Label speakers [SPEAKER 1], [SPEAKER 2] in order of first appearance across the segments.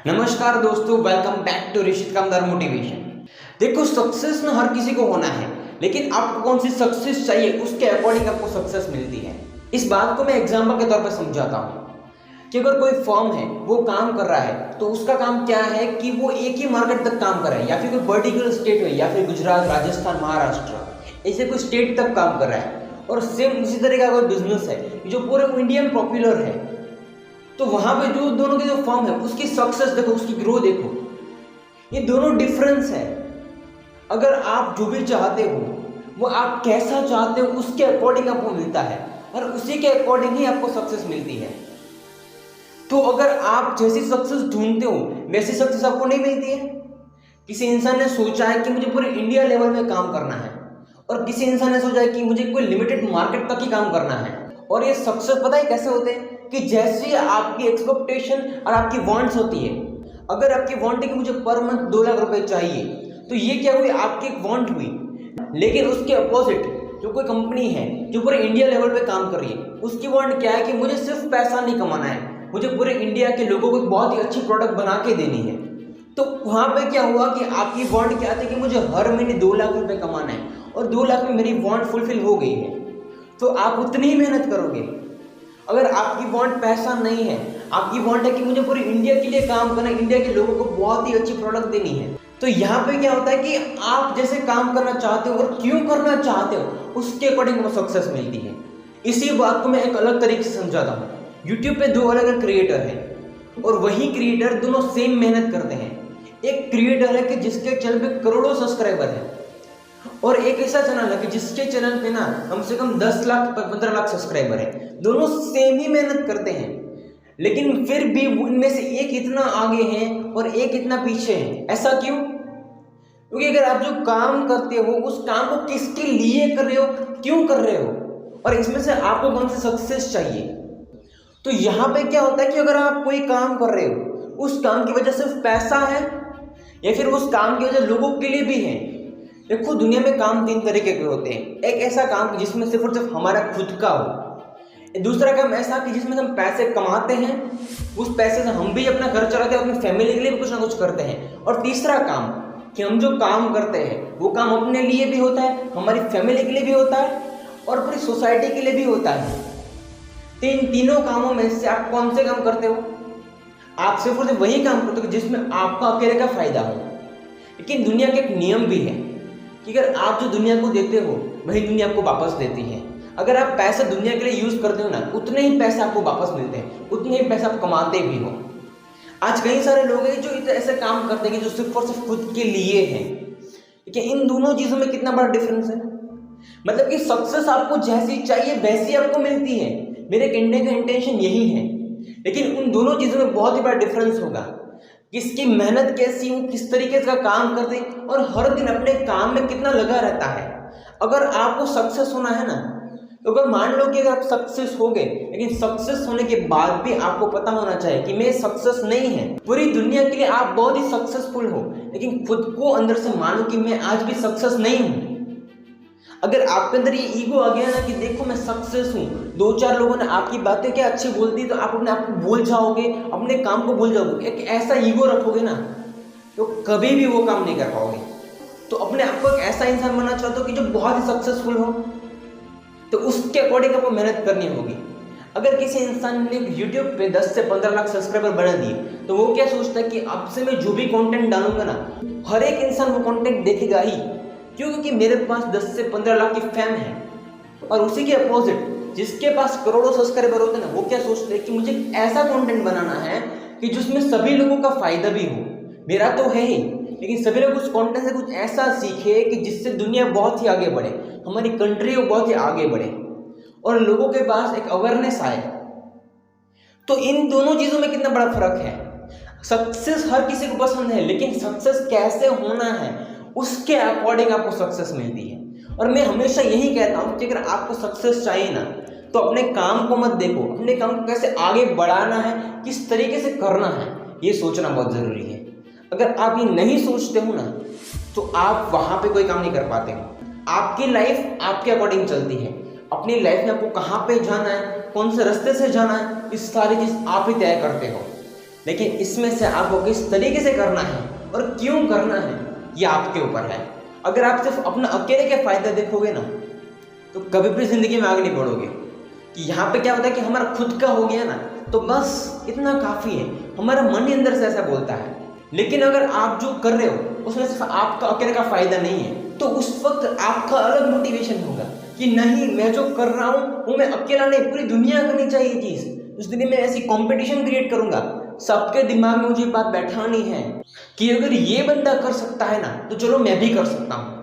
[SPEAKER 1] नमस्कार दोस्तों, welcome back to Rishit Kamdar motivation. देखो, सक्सेस ना हर किसी को होना है, लेकिन आपको कौन सी सक्सेस चाहिए उसके अकॉर्डिंग आपको सक्सेस मिलती है। इस बात को मैं एग्जांपल के तौर पर समझाता हूँ कि अगर कोई फर्म है वो काम कर रहा है तो उसका काम क्या है कि वो एक ही मार्केट तक काम कर रहा है, या फिर कोई पर्टिकुलर स्टेट है, या फिर गुजरात, राजस्थान, महाराष्ट्र, ऐसे कोई स्टेट तक काम कर रहा है। और सेम इसी तरह का कोई बिजनेस है जो पूरे इंडिया में पॉपुलर है, तो वहां पे जो दोनों की जो फर्म है उसकी सक्सेस देखो, उसकी ग्रोथ देखो, ये दोनों डिफरेंस है। अगर आप जो भी चाहते हो वो आप कैसा चाहते हो उसके अकॉर्डिंग आपको मिलता है, और उसी के अकॉर्डिंग ही आपको सक्सेस मिलती है। तो अगर आप जैसी सक्सेस ढूंढते हो वैसी सक्सेस आपको नहीं मिलती है। किसी इंसान ने सोचा है कि मुझे पूरे इंडिया लेवल में काम करना है, और किसी इंसान ने सोचा है कि मुझे कोई लिमिटेड मार्केट तक ही काम करना है। और ये सक्सेस पता है कैसे होते हैं कि जैसी आपकी एक्सपेक्टेशन और आपकी वांट्स होती है। अगर आपकी वांट है कि मुझे पर मंथ 2 लाख रुपए चाहिए, तो ये क्या हुई, आपकी एक वांट हुई। लेकिन उसके अपोजिट जो कोई कंपनी है जो पूरे इंडिया लेवल पे काम कर रही है, उसकी वांट क्या है कि मुझे सिर्फ पैसा नहीं कमाना है, मुझे पूरे इंडिया के लोगों को बहुत ही अच्छी प्रोडक्ट बना के देनी है। तो वहां पे क्या हुआ कि आपकी वांट क्या थी कि मुझे हर महीने 2 लाख रुपए कमाना है, और 2 लाख में मेरी वांट फुलफिल हो गई है, तो आप उतनी ही मेहनत करोगे। अगर आपकी वांट पैसा नहीं है, आपकी वांट है कि मुझे पूरी इंडिया के लिए काम करना है, इंडिया के लोगों को बहुत ही अच्छी प्रोडक्ट देनी है, तो यहाँ पे क्या होता है कि आप जैसे काम करना चाहते हो और क्यों करना चाहते हो उसके अकॉर्डिंग वो सक्सेस मिलती है। इसी बात को मैं एक अलग तरीके से समझाता हूँ। यूट्यूब पे 2 अलग अलग क्रिएटर हैं, और वही क्रिएटर दोनों सेम मेहनत करते हैं। एक क्रिएटर है कि जिसके चैनल पे करोड़ों सब्सक्राइबर है, और एक ऐसा चैनल है कि जिसके चैनल पे ना कम से कम 10 लाख 15 लाख सब्सक्राइबर है। दोनों सेम ही मेहनत करते हैं, लेकिन फिर भी उनमें से एक इतना आगे है और एक इतना पीछे है। ऐसा क्यों? क्योंकि अगर आप जो काम करते हो उस काम को किसके लिए कर रहे हो, क्यों कर रहे हो, और इसमें से आपको कौन सी सक्सेस चाहिए। तो यहाँ पे क्या होता है कि अगर आप कोई काम कर रहे हो, उस काम की वजह सिर्फ पैसा है, या फिर उस काम की वजह लोगों के लिए भी है। देखो, दुनिया में काम 3 तरीके के होते हैं। एक ऐसा काम जिसमें सिर्फ और सिर्फ हमारा खुद का हो, दूसरा काम ऐसा कि जिसमें हम पैसे कमाते हैं, उस पैसे से हम भी अपना घर चलाते हैं, अपनी फैमिली के लिए भी कुछ ना कुछ करते हैं। और तीसरा काम कि हम जो काम करते हैं वो काम अपने लिए भी होता है, हमारी फैमिली के लिए भी होता है, और पूरी सोसाइटी के लिए भी होता है। तो इन तीनों कामों में से आप कौन से काम करते हो? आप सिर्फ और सिर्फ वही काम करते हो जिसमें आपका अकेले का फायदा हो। लेकिन दुनिया का एक नियम भी है कि अगर आप जो दुनिया को देते हो वही दुनिया आपको वापस देती है। अगर आप पैसा दुनिया के लिए यूज करते हो ना, उतने ही पैसे आपको वापस मिलते हैं, उतने ही पैसे आप कमाते भी हो। आज कई सारे लोग हैं जो ऐसे काम करते हैं कि जो सिर्फ और सिर्फ खुद के लिए है। लेकिन इन दोनों चीजों में कितना बड़ा डिफरेंस है। मतलब कि सक्सेस आपको जैसी चाहिए वैसी आपको मिलती है, मेरे कहने का इंटेंशन यही है। लेकिन उन दोनों चीजों में बहुत ही बड़ा डिफरेंस होगा। किसकी मेहनत कैसी, वो किस तरीके का काम करते हैं, और हर दिन अपने काम में कितना लगा रहता है। अगर आपको सक्सेस होना है ना, तो अगर मान लो कि अगर आप सक्सेस हो गए, लेकिन सक्सेस होने के बाद भी आपको पता होना चाहिए कि मैं सक्सेस नहीं है। पूरी दुनिया के लिए आप बहुत ही सक्सेसफुल हो, लेकिन खुद को अंदर से मानो कि मैं आज भी सक्सेस नहीं हूं। अगर आपके अंदर ये ईगो आ गया ना कि देखो मैं सक्सेस हूँ, 2-4 लोगों ने आपकी बातें क्या अच्छी बोल दी तो आप अपने आप को भूल जाओगे, अपने काम को भूल जाओगे। एक ऐसा ईगो रखोगे ना तो कभी भी वो काम नहीं कर पाओगे। तो अपने आप को एक ऐसा इंसान बनना चाहते हो कि जो बहुत ही सक्सेसफुल हो, तो उसके अकॉर्डिंग आपको मेहनत करनी होगी। अगर किसी इंसान ने यूट्यूब पे 10 से 15 लाख सब्सक्राइबर बना दिए, तो वो क्या सोचता है कि अब से मैं जो भी कंटेंट डालूंगा ना, हर एक इंसान वो कंटेंट देखेगा ही। क्यों? क्योंकि मेरे पास 10 से 15 लाख की फैन है। और उसी के अपोजिट जिसके पास करोड़ों सब्सक्राइबर होते हैं ना, वो क्या सोचते हैं कि मुझे ऐसा कंटेंट बनाना है कि जिसमें सभी लोगों का फायदा भी हो। मेरा तो है ही, लेकिन सभी लोग उस कंटेंट से कुछ ऐसा सीखे कि जिससे दुनिया बहुत ही आगे बढ़े, हमारी कंट्री बहुत ही आगे बढ़े, और लोगों के पास एक अवेयरनेस आए। तो इन दोनों चीजों में कितना बड़ा फर्क है। सक्सेस हर किसी को पसंद है, लेकिन सक्सेस कैसे होना है उसके अकॉर्डिंग आपको सक्सेस मिलती है। और मैं हमेशा यही कहता हूं कि अगर आपको सक्सेस चाहिए ना, तो अपने काम को मत देखो, अपने काम को कैसे आगे बढ़ाना है, किस तरीके से करना है, ये सोचना बहुत जरूरी है। अगर आप ये नहीं सोचते हो ना, तो आप वहां पे कोई काम नहीं कर पाते हो। आपकी लाइफ आपके अकॉर्डिंग चलती है। अपनी लाइफ में आपको कहाँ पे जाना है, कौन से रास्ते से जाना है, इस सारी चीज आप ही तय करते हो। लेकिन इसमें से आपको किस तरीके से करना है और क्यों करना है ये आपके ऊपर है। अगर आप सिर्फ अपना अकेले के फायदे देखोगे ना तो कभी भी जिंदगी में आगे नहीं बढ़ोगे। कि यहाँ पे क्या होता है कि हमारा खुद का हो गया ना तो बस इतना काफ़ी है, हमारा मन ही अंदर से ऐसा बोलता है। लेकिन अगर आप जो कर रहे हो उसमें सिर्फ आपका अकेले का फायदा नहीं है तो उस वक्त आपका अलग मोटिवेशन होगा कि नहीं, मैं जो कर रहा हूँ वो मैं अकेला नहीं, पूरी दुनिया करनी चाहिए चीज़। उस दिन मैं ऐसी कंपटीशन क्रिएट करूंगा, सबके दिमाग में मुझे बात बैठानी है कि अगर ये बंदा कर सकता है ना तो चलो मैं भी कर सकता हूँ।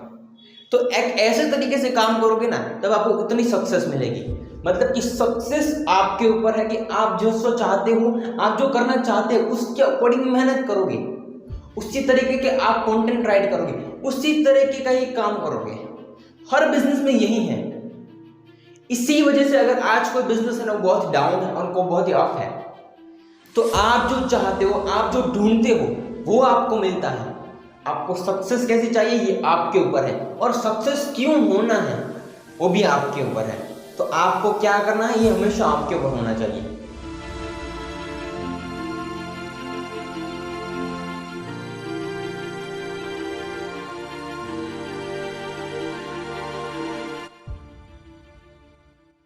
[SPEAKER 1] तो एक ऐसे तरीके से काम करोगे ना तब आपको उतनी सक्सेस मिलेगी। मतलब कि सक्सेस आपके ऊपर है कि आप जो चाहते हो, आप जो करना चाहते हो उसके अकॉर्डिंग मेहनत करोगे, उसी तरीके के आप कंटेंट राइट करोगे, उसी तरीके का ही काम करोगे। हर बिजनेस में यही है। इसी वजह से अगर आज कोई बिजनेस है ना बहुत डाउन है और को बहुत ही अप है तो आप जो चाहते हो, आप जो ढूंढते हो वो आपको मिलता है। आपको सक्सेस कैसी चाहिए ये आपके ऊपर है, और सक्सेस क्यों होना है वो भी आपके ऊपर है। तो आपको क्या करना है ये हमेशा आपके ऊपर होना चाहिए।